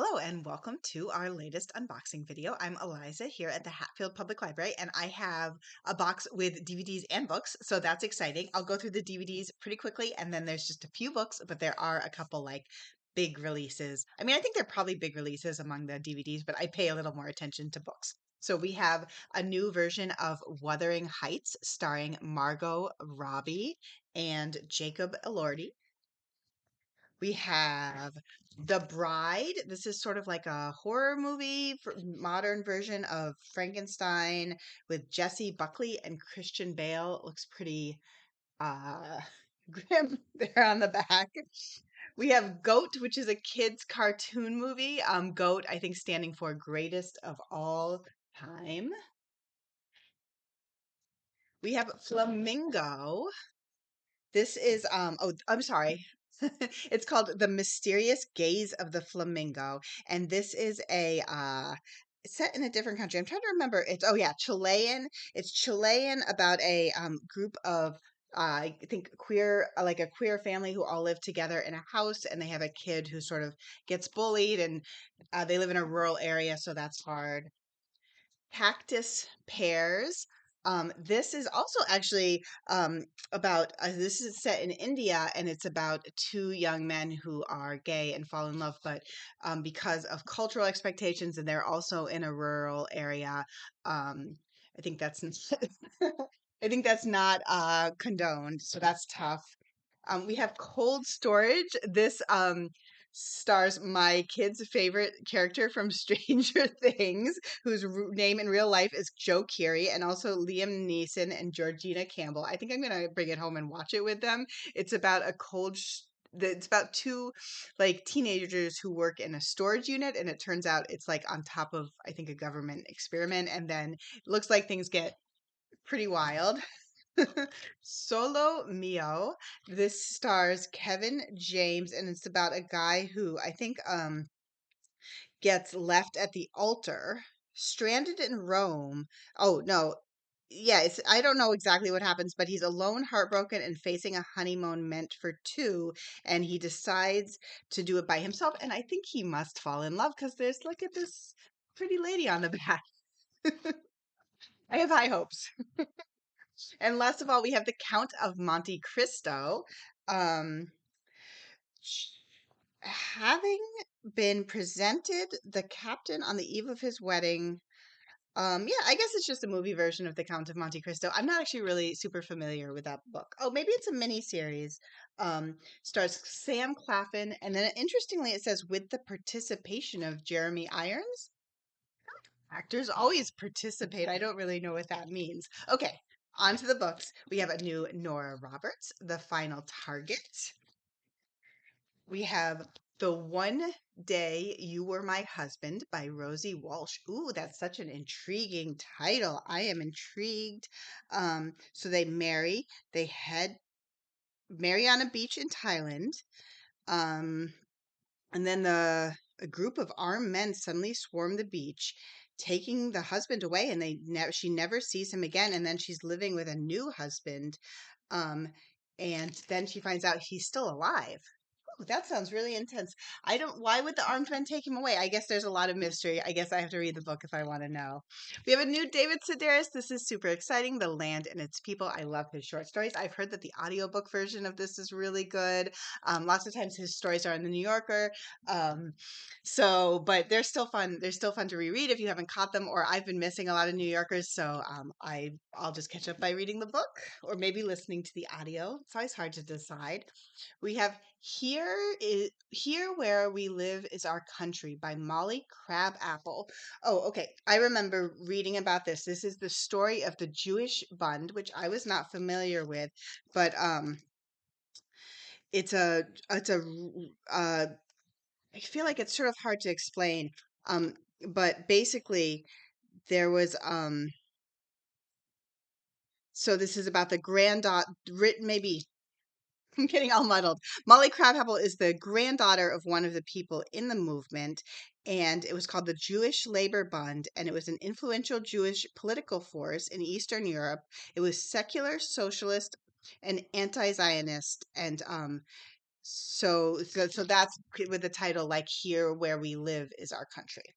Hello and welcome to our latest unboxing video. I'm Eliza here at the Hatfield Public Library and I have a box with DVDs and books, so that's exciting. I'll go through the DVDs pretty quickly and then there's just a few books, but there are a couple like big releases. I mean, I think they're probably big releases among the DVDs, but I pay a little more attention to books. So we have a new version of Wuthering Heights starring Margot Robbie and Jacob Elordi. We have The Bride. This is sort of like a horror movie, modern version of Frankenstein with Jessie Buckley and Christian Bale. It looks pretty uh grim there on the back. We have Goat, which is a kids cartoon movie. Goat, I think standing for greatest of all time. We have Flamingo. This is oh, I'm sorry. It's called The Mysterious Gaze of the Flamingo, and this is a set in a different country. I'm trying to remember. It's oh yeah, Chilean. It's Chilean about a group of I think queer like a queer family who all live together in a house, and they have a kid who sort of gets bullied, and they live in a rural area, so that's hard. Cactus Pears. This is also actually about this is set in India and it's about two young men who are gay and fall in love, but because of cultural expectations and they're also in a rural area, um, I think that's I think that's not condoned, so that's tough. We have Cold Storage. This stars my kid's favorite character from Stranger Things, whose name in real life is Joe Keery, and also Liam Neeson and Georgina Campbell. I think I'm gonna bring it home and watch it with them. It's about it's about two like teenagers who work in a storage unit, and it turns out it's like on top of I think a government experiment, and then it looks like things get pretty wild. Solo Mio. This stars Kevin James, and it's about a guy who I think gets left at the altar, stranded in Rome. Oh no, yeah, it's I don't know exactly what happens, but he's alone, heartbroken, and facing a honeymoon meant for two, and he decides to do it by himself. And I think he must fall in love because there's look at this pretty lady on the back. I have high hopes. And last of all, we have the Count of Monte Cristo. Um, having been presented the captain on the eve of his wedding. Yeah, I guess it's just a movie version of the Count of Monte Cristo. I'm not actually really super familiar with that book. Oh, maybe it's a mini series. Stars Sam Claflin, and then interestingly, it says with the participation of Jeremy Irons. Actors always participate. I don't really know what that means. Okay, on to the books. We have a new Nora Roberts, The Final Target. We have The One Day You Were My Husband by Rosie Walsh. Ooh, that's such an intriguing title. I am intrigued. So they marry, marry on a beach in Thailand. Um, and then a group of armed men suddenly swarm the beach, taking the husband away, and she never sees him again. And then she's living with a new husband, um, and then she finds out he's still alive. Ooh, that sounds really intense. I don't. Why would the armed men take him away? I guess there's a lot of mystery. I guess I have to read the book if I want to know. We have a new David Sedaris. This is super exciting. The Land and Its People. I love his short stories. I've heard that the audiobook version of this is really good. Lots of times his stories are in the New Yorker. But they're still fun. They're still fun to reread if you haven't caught them. Or I've been missing a lot of New Yorkers, so I'll just catch up by reading the book or maybe listening to the audio. It's always hard to decide. We have Here Where We Live is Our Country by Molly Crabapple. Oh, okay. I remember reading about this. This is the story of the Jewish Bund, which I was not familiar with, but it's a I feel like it's sort of hard to explain. Um, but basically there was so this is about the granddaughter written maybe I'm getting all muddled. Molly Crabapple is the granddaughter of one of the people in the movement, and it was called the Jewish Labor Bund, and it was an influential Jewish political force in Eastern Europe. It was secular, socialist, and anti-Zionist, and So that's with the title like "Here Where We Live Is Our Country."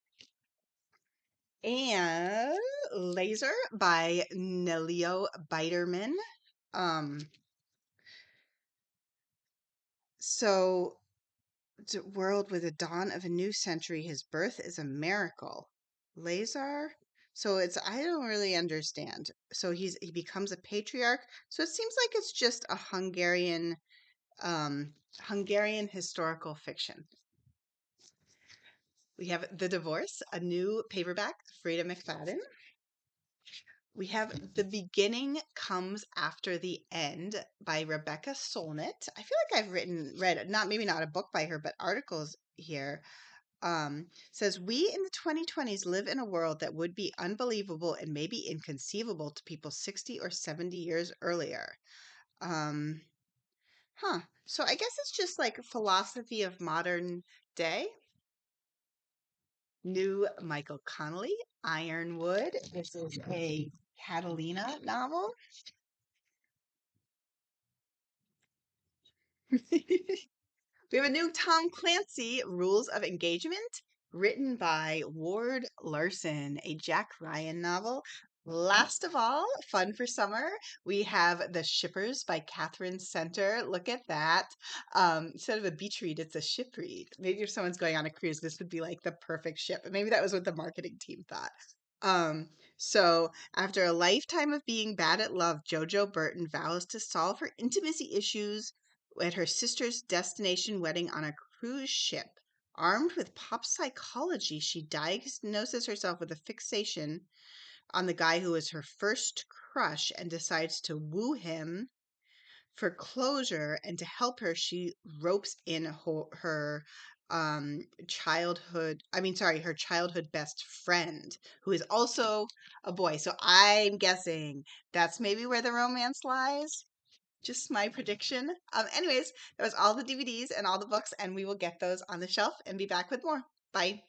And Lazar by Nelio Biedermann. Um, so it's a world with the dawn of a new century. His birth is a miracle. Lazar. So it's I don't really understand. So he becomes a patriarch. So it seems like it's just a um Hungarian historical fiction. We have The Divorce, a new paperback, Freida McFadden. We have The Beginning Comes After the End by Rebecca Solnit. I feel like I've read not maybe not a book by her, but articles here. Says we in the 2020s live in a world that would be unbelievable and maybe inconceivable to people 60 or 70 years earlier. Um, So I guess it's just like philosophy of modern day. New Michael Connelly, Ironwood. This is a Catalina novel. We have a new Tom Clancy, Rules of Engagement, written by Ward Larsen, a Jack Ryan novel. Last of all, fun for summer, we have The Shippers by Catherine Center. Look at that. Instead of a beach read, it's a ship read. Maybe if someone's going on a cruise, this would be like the perfect ship. Maybe that was what the marketing team thought. So after a lifetime of being bad at love, Jojo Burton vows to solve her intimacy issues at her sister's destination wedding on a cruise ship. Armed with pop psychology, she diagnoses herself with a fixation on the guy who is her first crush and decides to woo him for closure. And to help her, she ropes in her her childhood best friend, who is also a boy. So I'm guessing that's maybe where the romance lies. Just my prediction. Anyways, that was all the DVDs and all the books, and we will get those on the shelf and be back with more. Bye.